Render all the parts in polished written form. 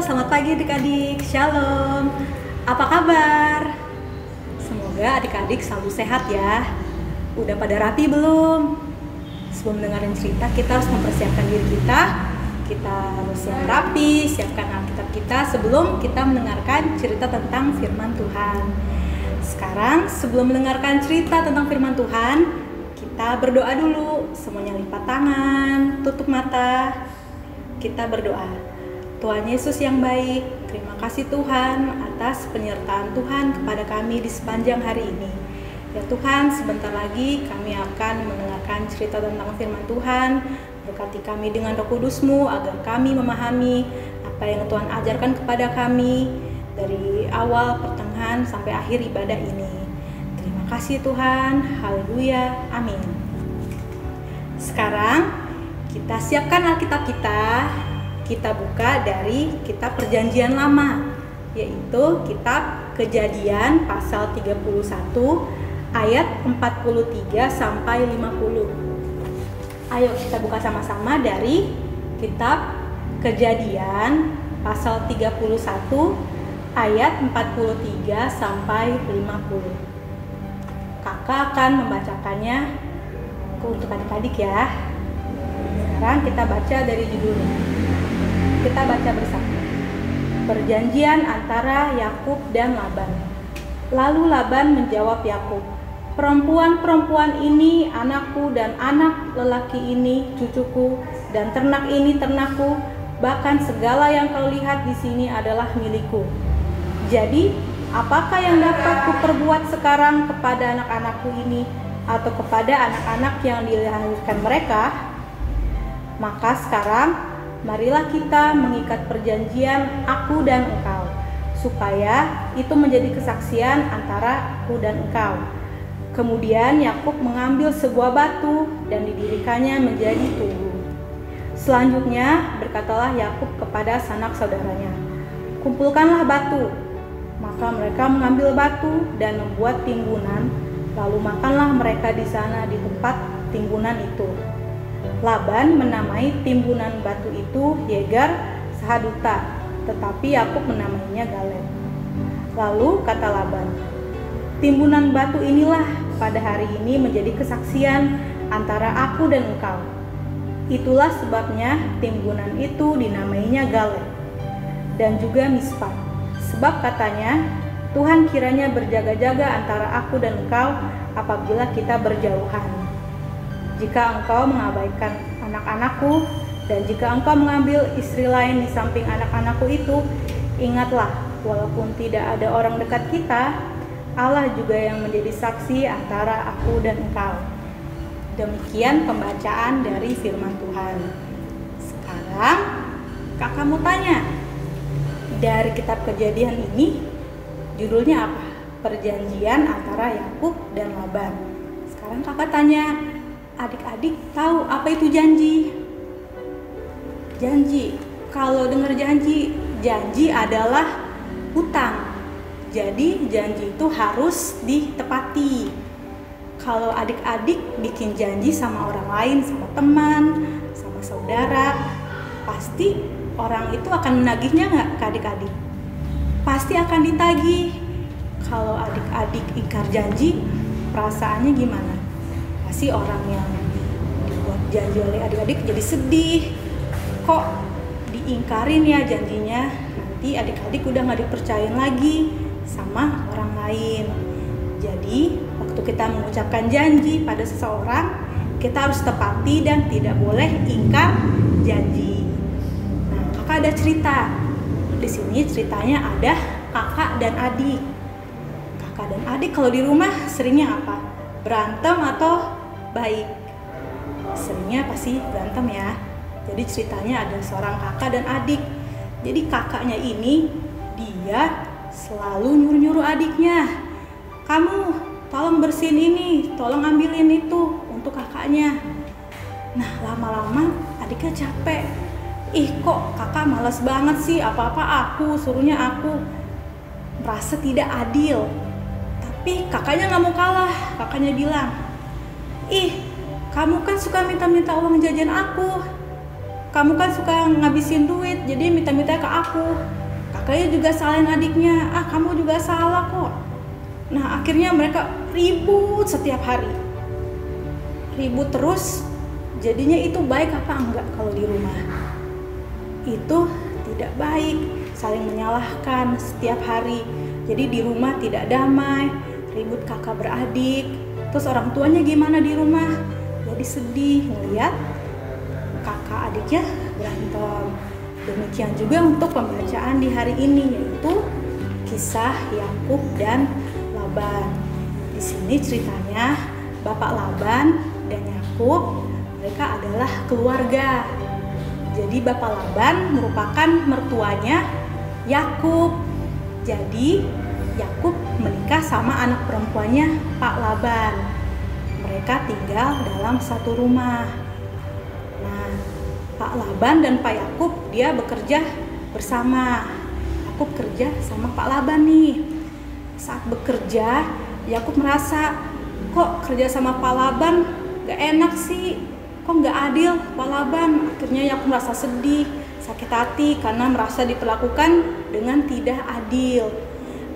selamat pagi adik-adik. Shalom. Apa kabar? Semoga adik-adik selalu sehat ya. Udah pada rapi belum? Sebelum dengerin cerita, kita harus mempersiapkan diri kita. Kita harus yang rapi, siapkan Alkitab kita sebelum kita mendengarkan cerita tentang firman Tuhan. Sekarang, sebelum mendengarkan cerita tentang firman Tuhan, kita berdoa dulu. Semuanya lipat tangan, tutup mata. Kita berdoa. Tuhan Yesus yang baik, terima kasih Tuhan atas penyertaan Tuhan kepada kami di sepanjang hari ini. Ya Tuhan, sebentar lagi kami akan mendengarkan cerita tentang firman Tuhan. Berkati kami dengan Roh Kudus-Mu agar kami memahami apa yang Tuhan ajarkan kepada kami dari awal, pertengahan, sampai akhir ibadah ini. Terima kasih Tuhan, haleluya, amin. Sekarang kita siapkan Alkitab kita. Kita buka dari kitab Perjanjian Lama, yaitu kitab Kejadian pasal 31 ayat 43 sampai 50. Ayo kita buka sama-sama dari kitab Kejadian pasal 31 ayat 43 sampai 50. Kakak akan membacakannya untuk adik-adik ya. Sekarang kita baca dari judulnya. Kita baca bersama. Perjanjian antara Yakub dan Laban. Lalu Laban menjawab Yakub, "Perempuan-perempuan ini anakku dan anak lelaki ini cucuku dan ternak ini ternakku, bahkan segala yang kau lihat di sini adalah milikku. Jadi, apakah yang dapat kuperbuat sekarang kepada anak-anakku ini atau kepada anak-anak yang dilahirkan mereka? Maka sekarang marilah kita mengikat perjanjian aku dan engkau, supaya itu menjadi kesaksian antara aku dan engkau." Kemudian Yakub mengambil sebuah batu dan didirikannya menjadi tugu. Selanjutnya berkatalah Yakub kepada sanak saudaranya, "Kumpulkanlah batu." Maka mereka mengambil batu dan membuat timbunan, lalu makanlah mereka di sana di tempat timbunan itu. Laban menamai timbunan batu itu Yegar Sahaduta, tetapi Yakub menamainya Galed. Lalu kata Laban, "Timbunan batu inilah pada hari ini menjadi kesaksian antara aku dan engkau." Itulah sebabnya timbunan itu dinamainya Galed dan juga Mispa, sebab katanya, "Tuhan kiranya berjaga-jaga antara aku dan engkau apabila kita berjauhan. Jika engkau mengabaikan anak-anakku dan jika engkau mengambil istri lain di samping anak-anakku itu, ingatlah, walaupun tidak ada orang dekat kita, Allah juga yang menjadi saksi antara aku dan engkau." Demikian pembacaan dari firman Tuhan. Sekarang kakak mau tanya, dari kitab Kejadian ini judulnya apa? Perjanjian antara Yakub dan Laban. Sekarang kakak tanya, adik-adik tahu apa itu janji? Janji, kalau dengar janji, janji adalah hutang. Jadi janji itu harus ditepati. Kalau adik-adik bikin janji sama orang lain, sama teman, sama saudara, pasti orang itu akan menagihnya nggak ke adik-adik? Pasti akan ditagih. Kalau adik-adik ingkar janji, perasaannya gimana? Pasti orang yang dibuat janji oleh adik-adik jadi sedih. Kok diingkarin ya janjinya? Nanti adik-adik udah gak dipercayain lagi sama orang lain. Jadi waktu kita mengucapkan janji pada seseorang, kita harus tepati dan tidak boleh ingkar janji. Nah, kakak ada cerita. Di sini ceritanya ada kakak dan adik. Kakak dan adik kalau di rumah seringnya apa? Berantem atau baik? Seringnya pasti berantem ya. Jadi ceritanya ada seorang kakak dan adik. Jadi kakaknya ini dia selalu nyuruh-nyuruh adiknya, "Kamu tolong bersihin ini, tolong ambilin itu," untuk kakaknya. Nah lama-lama adiknya capek. "Ih kok kakak malas banget sih, apa-apa aku, suruhnya aku." Merasa tidak adil. Tapi kakaknya gak mau kalah. Kakaknya bilang, "Ih, kamu kan suka minta-minta uang jajan aku. kamu kan suka ngabisin duit, jadi minta-minta ke aku. Kakaknya juga salahin adiknya, kamu juga salah kok. Nah akhirnya mereka ribut setiap hari, ribut terus. Jadinya itu baik apa enggak kalau di rumah? Itu tidak baik, saling menyalahkan setiap hari. Jadi di rumah tidak damai, ribut kakak beradik. Terus orang tuanya gimana di rumah? Jadi sedih ngeliat kakak adiknya berantem. Demikian juga untuk pembacaan di hari ini, yaitu kisah Yakub dan Laban. Di sini ceritanya Bapak Laban dan Yakub, mereka adalah keluarga. Jadi Bapak Laban merupakan mertuanya Yakub. Jadi Yakub menikah sama anak perempuannya Pak Laban. Mereka tinggal dalam satu rumah. Nah, Pak Laban dan Pak Yakub dia bekerja bersama. Yakub kerja sama Pak Laban nih. Saat bekerja, Yakub merasa kok kerja sama Pak Laban gak enak sih, kok gak adil Pak Laban. Akhirnya Yakub merasa sedih, sakit hati karena merasa diperlakukan dengan tidak adil.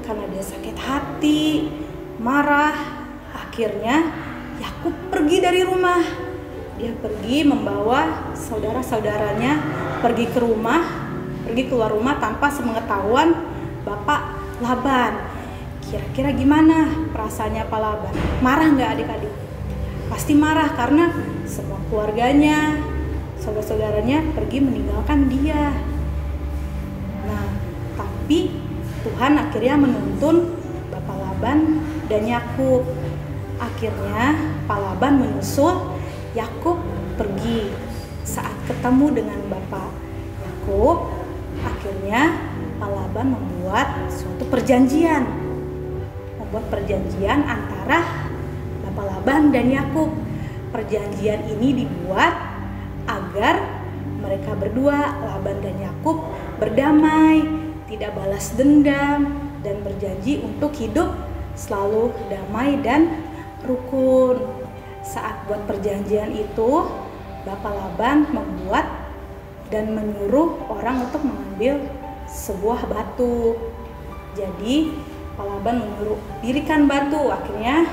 Karena dia sakit hati, marah, akhirnya Yakub pergi dari rumah. Dia pergi membawa saudara-saudaranya pergi keluar rumah tanpa sepengetahuan Bapak Laban. Kira-kira gimana perasaannya Pak Laban? Marah nggak adik-adik? Pasti marah karena semua keluarganya, saudara-saudaranya pergi meninggalkan dia. Nah, tapi Tuhan akhirnya menuntun Bapak Laban dan Yakub. Akhirnya Pak Laban menyusul Yakub pergi. Saat ketemu dengan Bapak Yakub, akhirnya Pak Laban membuat suatu perjanjian. Membuat perjanjian antara Bapak Laban dan Yakub. Perjanjian ini dibuat agar mereka berdua, Laban dan Yakub, berdamai, tidak balas dendam, dan berjanji untuk hidup selalu damai dan rukun. Saat buat perjanjian itu, Bapak Laban membuat dan menyuruh orang untuk mengambil sebuah batu. Jadi Pak Laban menyuruh dirikan batu. Akhirnya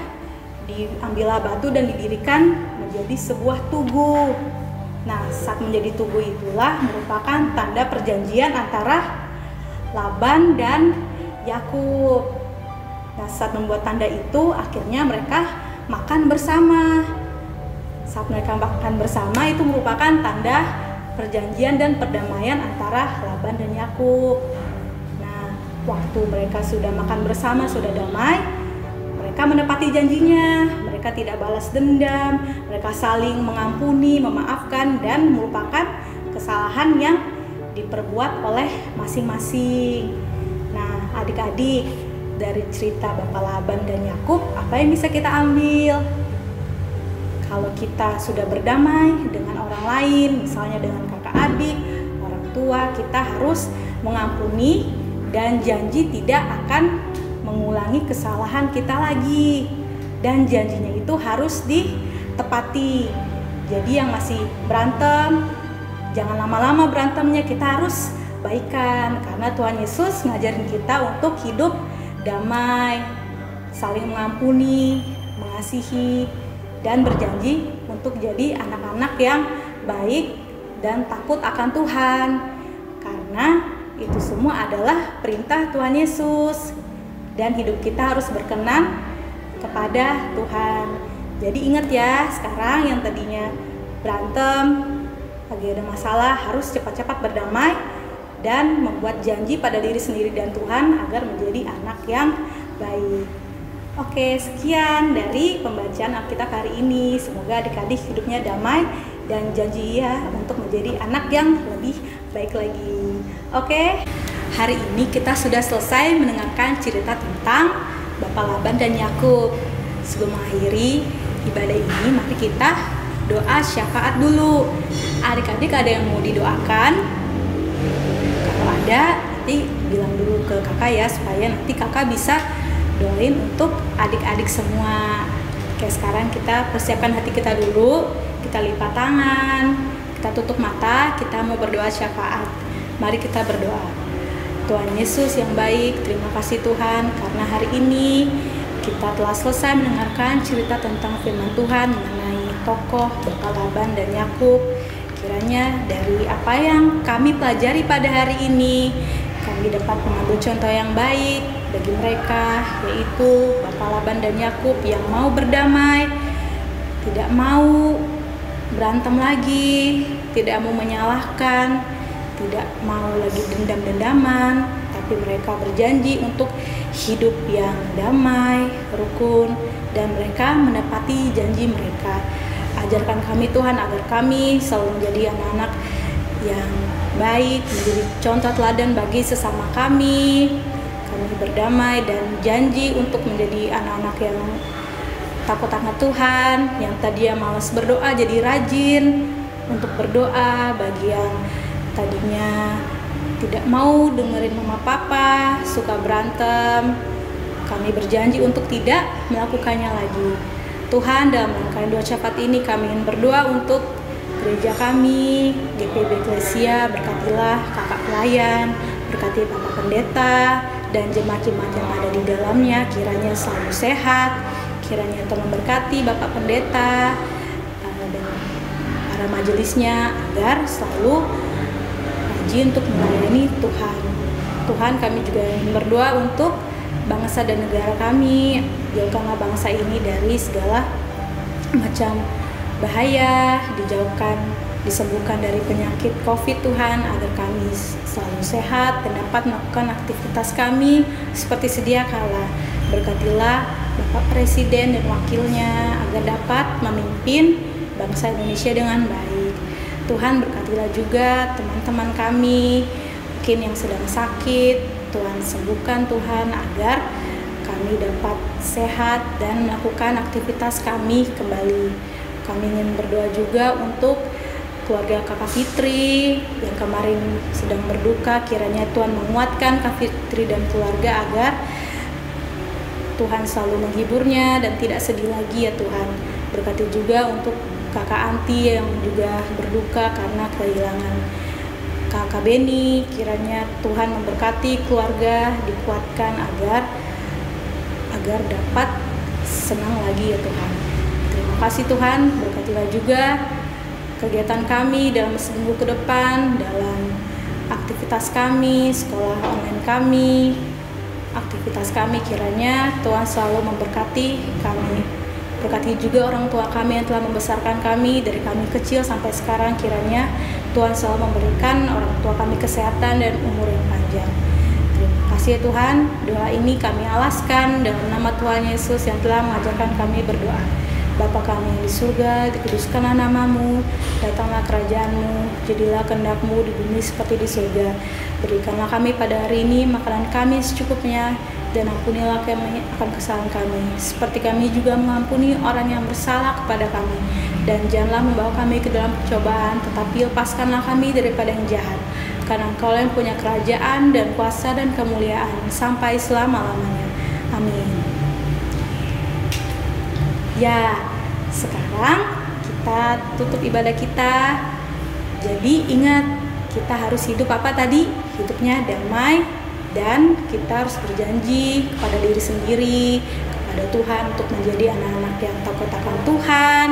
diambillah batu dan didirikan menjadi sebuah tugu. Nah, saat menjadi tugu itulah merupakan tanda perjanjian antara Laban dan Yakub. Nah, saat membuat tanda itu akhirnya mereka makan bersama. Saat mereka makan bersama itu merupakan tanda perjanjian dan perdamaian antara Laban dan Yakub. Nah, waktu mereka sudah makan bersama, sudah damai, mereka menepati janjinya. Mereka tidak balas dendam, mereka saling mengampuni, memaafkan, dan melupakan kesalahan yang diperbuat oleh masing-masing. Nah, adik-adik, dari cerita Bapak Laban dan Yakub, apa yang bisa kita ambil? Kalau kita sudah berdamai dengan orang lain, misalnya dengan kakak adik, orang tua, kita harus mengampuni dan janji tidak akan mengulangi kesalahan kita lagi. Dan janjinya itu harus ditepati. Jadi yang masih berantem, jangan lama-lama berantemnya, kita harus baikan. Karena Tuhan Yesus ngajarin kita untuk hidup damai, saling mengampuni, mengasihi, dan berjanji untuk jadi anak-anak yang baik dan takut akan Tuhan. Karena itu semua adalah perintah Tuhan Yesus. Dan hidup kita harus berkenan kepada Tuhan. Jadi ingat ya, sekarang yang tadinya berantem, lagi ada masalah, harus cepat-cepat berdamai dan membuat janji pada diri sendiri dan Tuhan agar menjadi anak yang baik. Oke, sekian dari pembacaan Alkitab hari ini. Semoga adik-adik hidupnya damai dan janji ya untuk menjadi anak yang lebih baik lagi. Oke, hari ini kita sudah selesai mendengarkan cerita tentang Bapak Laban dan Yakub. Sebelum mengakhiri ibadah ini, mari kita doa syafaat dulu. Adik-adik ada yang mau didoakan? Kalau ada, nanti bilang dulu ke kakak ya, supaya nanti kakak bisa doain untuk adik-adik semua. Oke, sekarang kita persiapkan hati kita dulu. Kita lipat tangan, Kita tutup mata, kita mau berdoa syafaat. Mari kita berdoa. Tuhan Yesus yang baik, terima kasih Tuhan karena hari ini kita telah selesai mendengarkan cerita tentang firman Tuhan mengenai tokoh Bapak Laban dan Yakub. Kiranya dari apa yang kami pelajari pada hari ini, kami dapat mengambil contoh yang baik bagi mereka, yaitu Bapak Laban dan Yakub yang mau berdamai, tidak mau berantem lagi, tidak mau menyalahkan, tidak mau lagi dendam-dendaman, tapi mereka berjanji untuk hidup yang damai, rukun, dan mereka menepati janji mereka. Ajarkan kami Tuhan agar kami selalu menjadi anak-anak yang baik, menjadi contoh teladan bagi sesama kami. Kami berdamai dan janji untuk menjadi anak-anak yang takut akan Tuhan, yang tadinya malas berdoa jadi rajin untuk berdoa, bagi yang tadinya tidak mau dengerin mama papa, suka berantem, kami berjanji untuk tidak melakukannya lagi. Tuhan, dalam rangkaian doa syafaat ini kami ingin berdoa untuk gereja kami, GPB Eklesia, berkatilah kakak pelayan, berkati Bapak Pendeta, dan jemaat-jemaat yang ada di dalamnya, kiranya selalu sehat. Kiranya Tuhan memberkati Bapak Pendeta dan para majelisnya agar selalu rajin untuk melayani Tuhan. Tuhan, kami juga ingin berdoa untuk bangsa dan negara kami. Jauhkanlah bangsa ini dari segala macam bahaya, dijauhkan, disembuhkan dari penyakit COVID Tuhan, agar kami selalu sehat dan dapat melakukan aktivitas kami seperti sedia kala. Berkatilah Bapak Presiden dan wakilnya agar dapat memimpin bangsa Indonesia dengan baik. Tuhan, berkatilah juga teman-teman kami mungkin yang sedang sakit. Tuhan, sembuhkan Tuhan agar kami dapat sehat dan melakukan aktivitas kami kembali. Kami ingin berdoa juga untuk keluarga Kakak Fitri yang kemarin sedang berduka. Kiranya Tuhan menguatkan Kak Fitri dan keluarga agar Tuhan selalu menghiburnya dan tidak sedih lagi ya Tuhan. Berkati juga untuk Kakak Anti yang juga berduka karena kehilangan Kakak Beni. Kiranya Tuhan memberkati keluarga, dikuatkan agar dapat senang lagi ya Tuhan. Terima kasih Tuhan, berkatilah juga kegiatan kami dalam seminggu ke depan, dalam aktivitas kami, sekolah online kami, aktivitas kami. Kiranya Tuhan selalu memberkati kami. Berkati juga orang tua kami yang telah membesarkan kami dari kami kecil sampai sekarang. Kiranya Tuhan selalu memberikan orang tua kami kesehatan dan umur yang panjang. Terima kasih ya Tuhan. Doa ini kami alaskan dalam nama Tuhan Yesus yang telah mengajarkan kami berdoa. Bapa kami yang di surga, dikuduskanlah namamu, datanglah kerajaanmu, jadilah kehendak-mu di bumi seperti di surga. Berikanlah kami pada hari ini makanan kami secukupnya, dan ampunilah kami akan kesalahan kami, seperti kami juga mengampuni orang yang bersalah kepada kami. Dan janganlah membawa kami ke dalam percobaan, tetapi lepaskanlah kami daripada yang jahat. Karena Engkau yang punya kerajaan dan kuasa dan kemuliaan sampai selama-lamanya. Amin. Ya, sekarang kita tutup ibadah kita. Jadi ingat, kita harus hidup apa tadi? Hidupnya damai, dan kita harus berjanji kepada diri sendiri, kepada Tuhan untuk menjadi anak-anak yang takut akan Tuhan.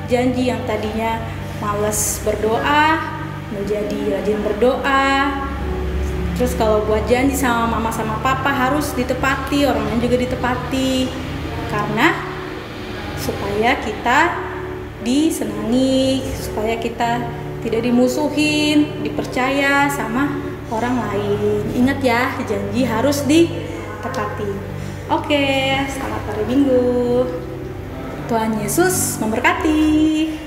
Janji yang tadinya malas berdoa, menjadi rajin berdoa. Terus kalau buat janji sama mama sama papa harus ditepati, orang lain juga ditepati. Karena supaya kita disenangi, supaya kita tidak dimusuhin, dipercaya sama orang lain. Ingat ya, janji harus ditepati. Oke, selamat hari Minggu. Tuhan Yesus memberkati.